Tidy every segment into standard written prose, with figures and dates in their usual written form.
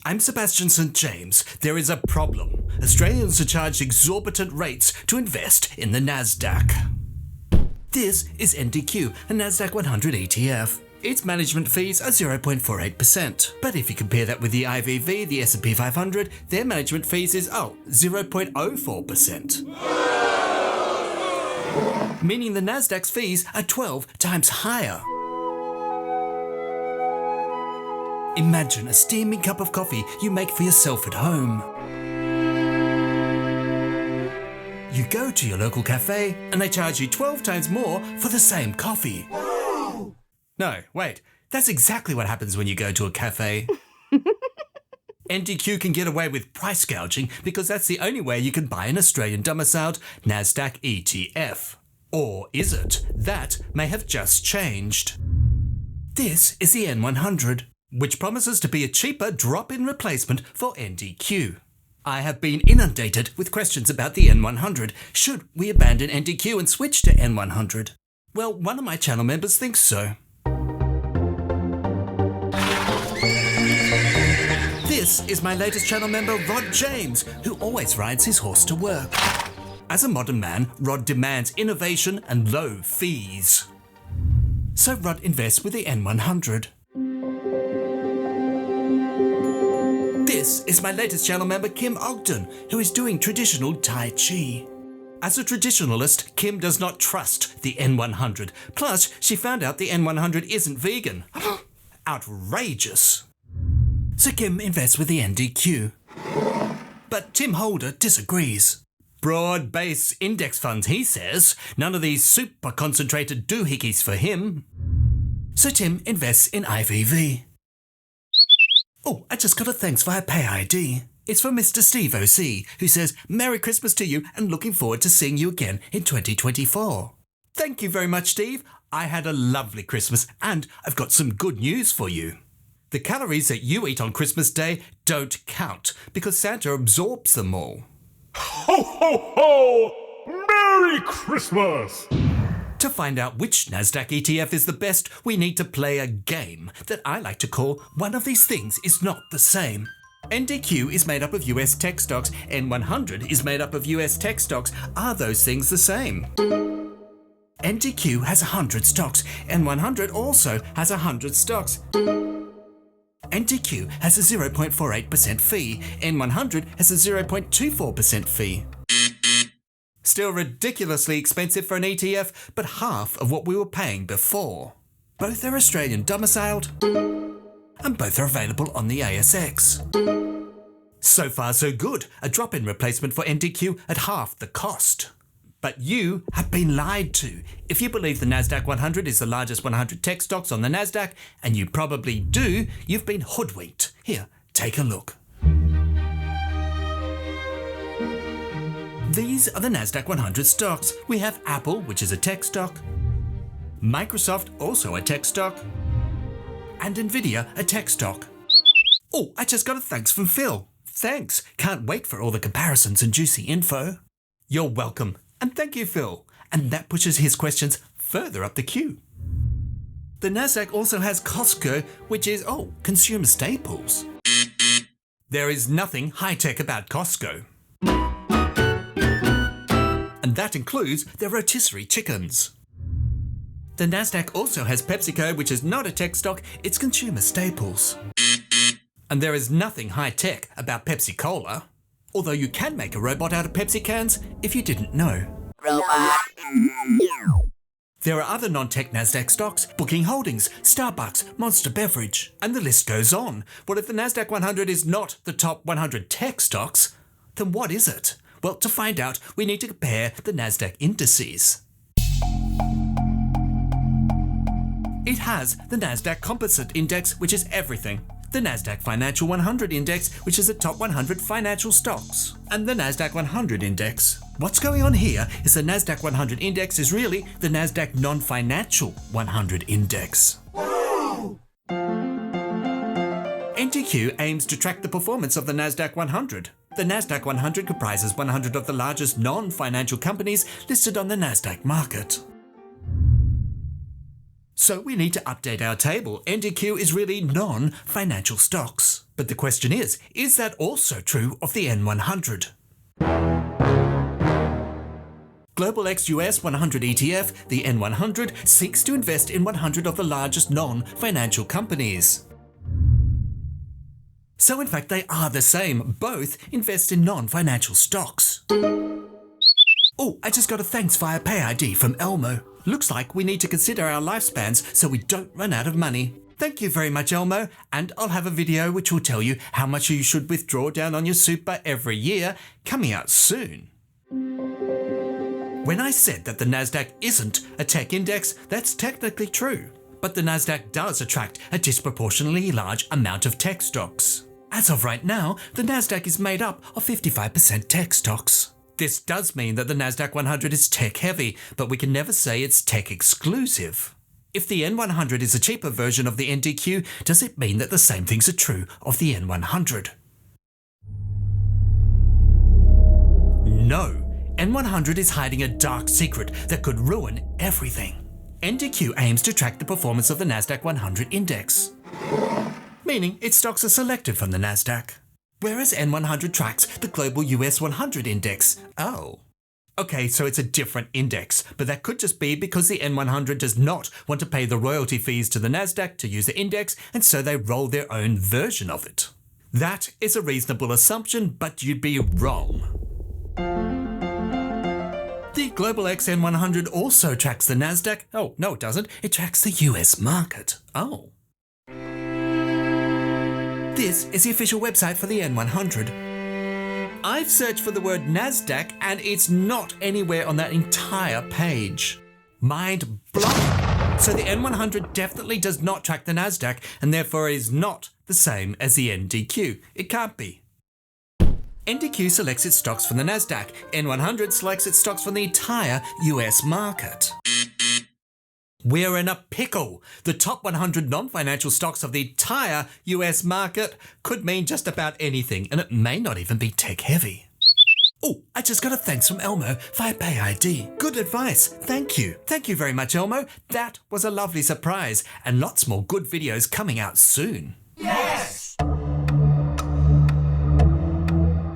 I'm Sebastian St. James. There is a problem. Australians are charged exorbitant rates to invest in the NASDAQ. This is NDQ, a NASDAQ 100 ETF. Its management fees are 0.48%. But if you compare that with the IVV, the S&P 500, their management fees is 0.04%. Meaning the NASDAQ's fees are 12 times higher. Imagine a steaming cup of coffee you make for yourself at home. You go to your local cafe and they charge you 12 times more for the same coffee. No, wait, that's exactly what happens when you go to a cafe. NDQ can get away with price gouging because that's the only way you can buy an Australian domiciled NASDAQ ETF. Or is it? That may have just changed. This is the N100, which promises to be a cheaper drop-in replacement for NDQ. I have been inundated with questions about the N100. Should we abandon NDQ and switch to N100? Well, one of my channel members thinks so. This is my latest channel member, Rod James, who always rides his horse to work. As a modern man, Rod demands innovation and low fees. So Rod invests with the N100. This is my latest channel member, Kim Ogden, who is doing traditional Tai Chi. As a traditionalist, Kim does not trust the N100. Plus, she found out the N100 isn't vegan. Outrageous. So Kim invests with the NDQ. But Tim Holder disagrees. Broad-based index funds, he says. None of these super concentrated doohickeys for him. So Tim invests in IVV. Oh, I just got a thanks via Pay ID. It's from Mr. Steve OC, who says, Merry Christmas to you and looking forward to seeing you again in 2024. Thank you very much, Steve. I had a lovely Christmas and I've got some good news for you. The calories that you eat on Christmas Day don't count because Santa absorbs them all. Ho, ho, ho! Merry Christmas! To find out which NASDAQ ETF is the best, we need to play a game that I like to call One of These Things Is Not the Same. NDQ is made up of US tech stocks, N100 is made up of US tech stocks. Are those things the same? NDQ has 100 stocks, N100 also has 100 stocks. NDQ has a 0.48% fee, N100 has a 0.24% fee. Still ridiculously expensive for an ETF, but half of what we were paying before. Both are Australian domiciled, and both are available on the ASX. So far so good, a drop-in replacement for NDQ at half the cost. But you have been lied to. If you believe the NASDAQ 100 is the largest 100 tech stocks on the NASDAQ, and you probably do, you've been hoodwinked. Here, take a look. These are the NASDAQ 100 stocks. We have Apple, which is a tech stock, Microsoft, also a tech stock, and Nvidia, a tech stock. Oh, I just got a thanks from Phil. Thanks. Can't wait for all the comparisons and juicy info. You're welcome. And thank you, Phil. And that pushes his questions further up the queue. The NASDAQ also has Costco, which is, consumer staples. There is nothing high-tech about Costco. And that includes their rotisserie chickens. The NASDAQ also has PepsiCo, which is not a tech stock, it's consumer staples. And there is nothing high-tech about Pepsi Cola, although you can make a robot out of Pepsi cans if you didn't know. Robot. There are other non-tech NASDAQ stocks, Booking Holdings, Starbucks, Monster Beverage, and the list goes on. What if the NASDAQ 100 is not the top 100 tech stocks? Then what is it? Well, to find out, we need to compare the NASDAQ indices. It has the NASDAQ Composite Index, which is everything, the NASDAQ Financial 100 Index, which is the top 100 financial stocks, and the NASDAQ 100 Index. What's going on here is the NASDAQ 100 Index is really the NASDAQ Non-Financial 100 Index. NDQ aims to track the performance of the NASDAQ 100. The NASDAQ 100 comprises 100 of the largest non-financial companies listed on the NASDAQ market. So we need to update our table. NDQ is really non-financial stocks. But the question is that also true of the N100? Global ex-US 100 ETF, the N100, seeks to invest in 100 of the largest non-financial companies. So in fact they are the same, both invest in non-financial stocks. Oh, I just got a thanks via Pay ID from Elmo. Looks like we need to consider our lifespans so we don't run out of money. Thank you very much, Elmo, and I'll have a video which will tell you how much you should withdraw down on your super every year, coming out soon. When I said that the NASDAQ isn't a tech index, that's technically true. But the NASDAQ does attract a disproportionately large amount of tech stocks. As of right now, the NASDAQ is made up of 55% tech stocks. This does mean that the NASDAQ 100 is tech heavy, but we can never say it's tech exclusive. If the N100 is a cheaper version of the NDQ, does it mean that the same things are true of the N100? No. N100 is hiding a dark secret that could ruin everything. NDQ aims to track the performance of the NASDAQ 100 index, meaning its stocks are selected from the NASDAQ, whereas N100 tracks the global US 100 index. Oh. Okay, so it's a different index, but that could just be because the N100 does not want to pay the royalty fees to the NASDAQ to use the index, and so they roll their own version of it. That is a reasonable assumption, but you'd be wrong. The Global X N100 also tracks the NASDAQ. Oh, no it doesn't. It tracks the US market. Oh. This is the official website for the N100. I've searched for the word NASDAQ and it's not anywhere on that entire page. Mind blown. So the N100 definitely does not track the NASDAQ and therefore is not the same as the NDQ. It can't be. NDQ selects its stocks from the NASDAQ. N100 selects its stocks from the entire US market. We're in a pickle. The top 100 non-financial stocks of the entire US market could mean just about anything, and it may not even be tech-heavy. Oh, I just got a thanks from Elmo via Pay ID. Good advice. Thank you. Thank you very much, Elmo. That was a lovely surprise, and lots more good videos coming out soon. Yes!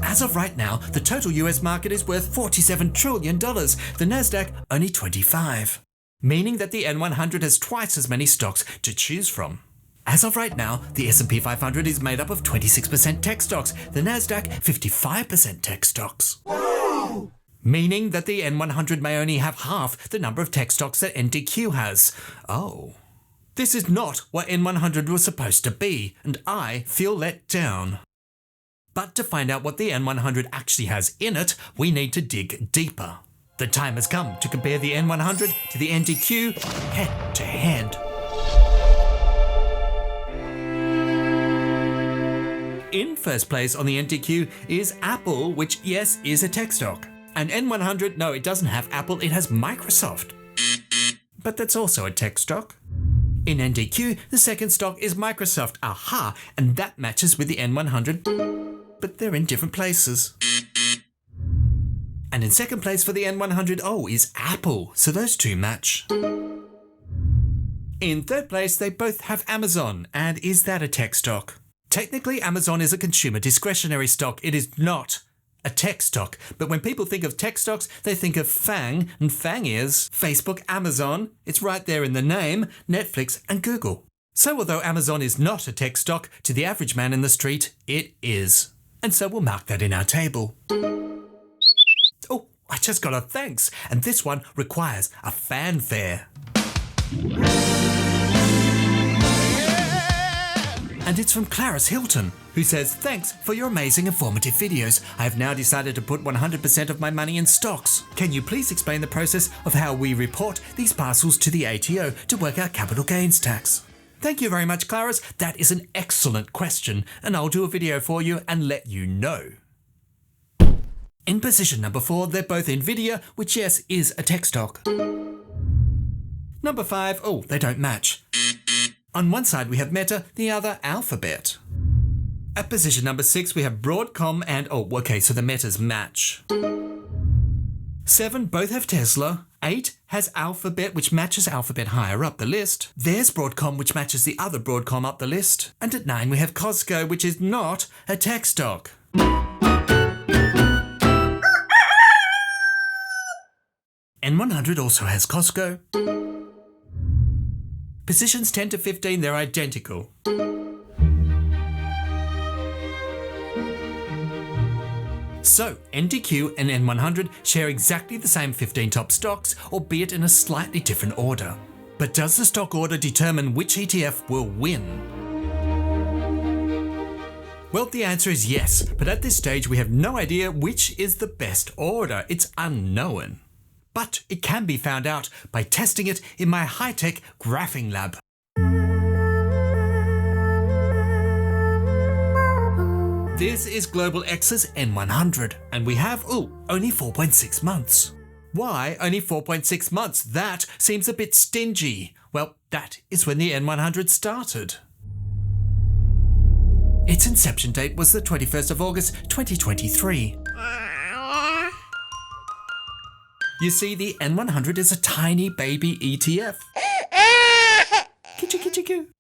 As of right now, the total US market is worth $47 trillion. The NASDAQ only 25. Meaning that the N100 has twice as many stocks to choose from. As of right now, the S&P 500 is made up of 26% tech stocks, the NASDAQ 55% tech stocks. Whoa! Meaning that the N100 may only have half the number of tech stocks that NDQ has. Oh. This is not what N100 was supposed to be, and I feel let down. But to find out what the N100 actually has in it, we need to dig deeper. The time has come to compare the N100 to the NDQ head to head. In first place on the NDQ is Apple, which yes, is a tech stock. And N100, no, it doesn't have Apple, it has Microsoft. But that's also a tech stock. In NDQ, the second stock is Microsoft, aha, and that matches with the N100, but they're in different places. And in second place for the N100, oh, is Apple, so those two match. In third place, they both have Amazon, and is that a tech stock? Technically, Amazon is a consumer discretionary stock. It is not a tech stock, but when people think of tech stocks, they think of FANG, and FANG is Facebook, Amazon, it's right there in the name, Netflix, and Google. So although Amazon is not a tech stock, to the average man in the street, it is. And so we'll mark that in our table. Oh, I just got a thanks, and this one requires a fanfare. And it's from Clarice Hilton, who says, thanks for your amazing informative videos. I have now decided to put 100% of my money in stocks. Can you please explain the process of how we report these parcels to the ATO to work out capital gains tax? Thank you very much, Clarice. That is an excellent question, and I'll do a video for you and let you know. In position number 4, they're both Nvidia, which yes, is a tech stock. Number 5, oh, they don't match. On one side we have Meta, the other Alphabet. At position number 6 we have Broadcom and, oh, okay, so the Metas match. 7 both have Tesla. 8 has Alphabet, which matches Alphabet higher up the list. There's Broadcom, which matches the other Broadcom up the list. And at 9 we have Costco, which is not a tech stock. N100 also has Costco. Positions 10 to 15, they're identical. So, NDQ and N100 share exactly the same 15 top stocks, albeit in a slightly different order. But does the stock order determine which ETF will win? Well, the answer is yes, but at this stage we have no idea which is the best order. It's unknown. But it can be found out by testing it in my high-tech graphing lab. This is Global X's N100, and we have, only 4.6 months. Why only 4.6 months? That seems a bit stingy. Well, that is when the N100 started. Its inception date was the 21st of August, 2023. You see, the N100 is a tiny baby ETF.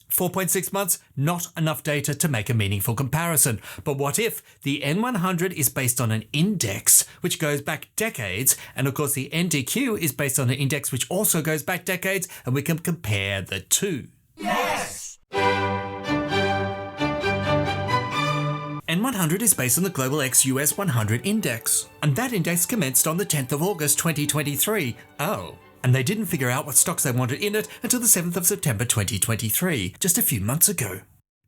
4.6 months, not enough data to make a meaningful comparison. But what if the N100 is based on an index which goes back decades, and of course the NDQ is based on an index which also goes back decades, and we can compare the two? Yes! N100 is based on the Global X US 100 index, and that index commenced on the 10th of August 2023. And they didn't figure out what stocks they wanted in it until the 7th of September 2023, just a few months ago.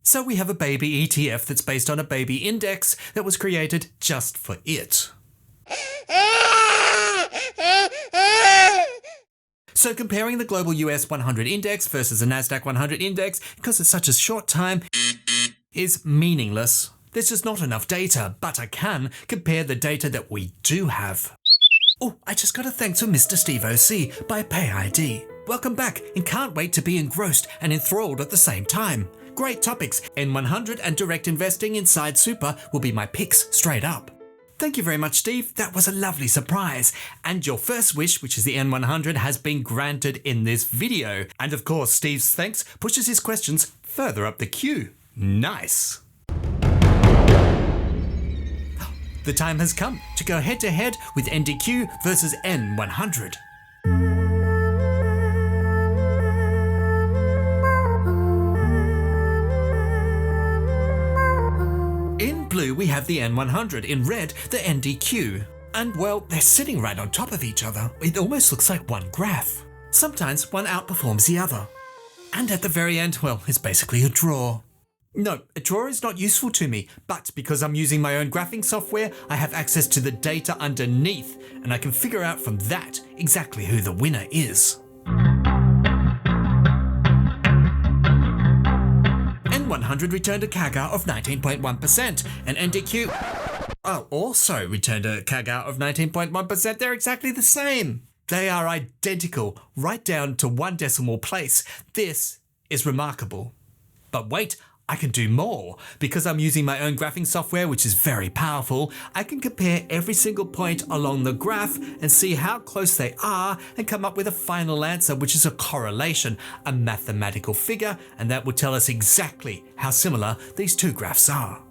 So we have a baby ETF that's based on a baby index that was created just for it. So comparing the Global US 100 index versus the NASDAQ 100 index, because it's such a short time, is meaningless. There's just not enough data, but I can compare the data that we do have. I just got a thanks from Mr. Steve OC by PayID. Welcome back, and can't wait to be engrossed and enthralled at the same time. Great topics. N100 and direct investing inside Super will be my picks straight up. Thank you very much, Steve. That was a lovely surprise. And your first wish, which is the N100, has been granted in this video. And of course, Steve's thanks pushes his questions further up the queue. Nice. The time has come to go head to head with NDQ versus N100. In blue we have the N100, in red the NDQ. And well, they're sitting right on top of each other. It almost looks like one graph. Sometimes one outperforms the other. And at the very end, well, it's basically a draw. No, a draw is not useful to me, but because I'm using my own graphing software, I have access to the data underneath, and I can figure out from that exactly who the winner is. N100 returned a CAGR of 19.1%, and NDQ also returned a CAGR of 19.1%. They're exactly the same. They are identical, right down to one decimal place. This is remarkable. But wait, I can do more. Because I'm using my own graphing software, which is very powerful, I can compare every single point along the graph and see how close they are and come up with a final answer, which is a correlation, a mathematical figure, and that will tell us exactly how similar these two graphs are.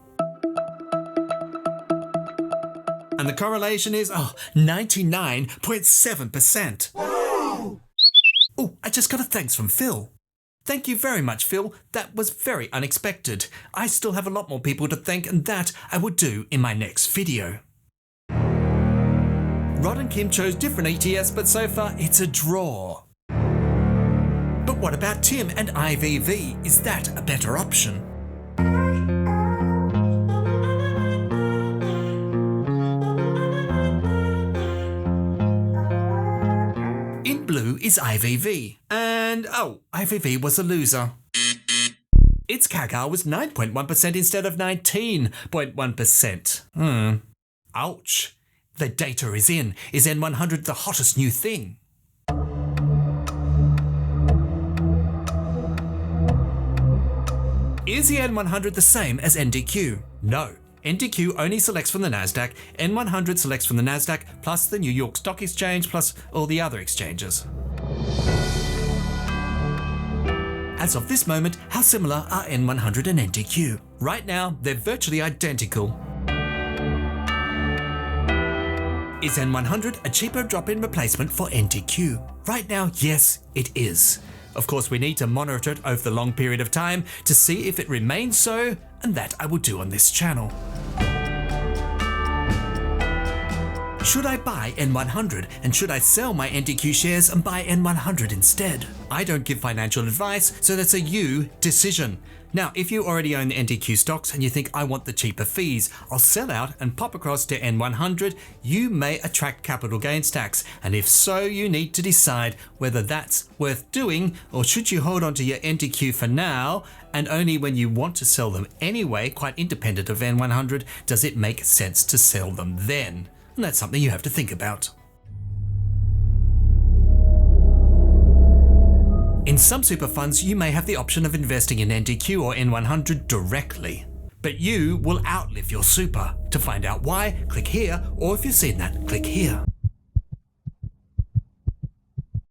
And the correlation is 99.7%. I just got a thanks from Phil. Thank you very much, Phil. That was very unexpected. I still have a lot more people to thank, and that I will do in my next video. Rod and Kim chose different ETFs, but so far it's a draw. But what about Tim and IVV? Is that a better option? In blue is IVV. And IVV was a loser. Its CAGR was 9.1% instead of 19.1%. Ouch. The data is in. Is N100 the hottest new thing? Is the N100 the same as NDQ? No. NDQ only selects from the NASDAQ, N100 selects from the NASDAQ, plus the New York Stock Exchange, plus all the other exchanges. As of this moment, how similar are N100 and NDQ? Right now, they're virtually identical. Is N100 a cheaper drop-in replacement for NDQ? Right now, yes, it is. Of course, we need to monitor it over the long period of time to see if it remains so, and that I will do on this channel. Should I buy N100 and should I sell my NDQ shares and buy N100 instead? I don't give financial advice, so that's a you decision. Now, if you already own the NDQ stocks and you think I want the cheaper fees, I'll sell out and pop across to N100, you may attract capital gains tax, and if so, you need to decide whether that's worth doing or should you hold on to your NDQ for now, and only when you want to sell them anyway, quite independent of N100, does it make sense to sell them then. And that's something you have to think about. In some super funds, you may have the option of investing in NDQ or N100 directly. But you will outlive your super. To find out why, click here, or if you've seen that, click here.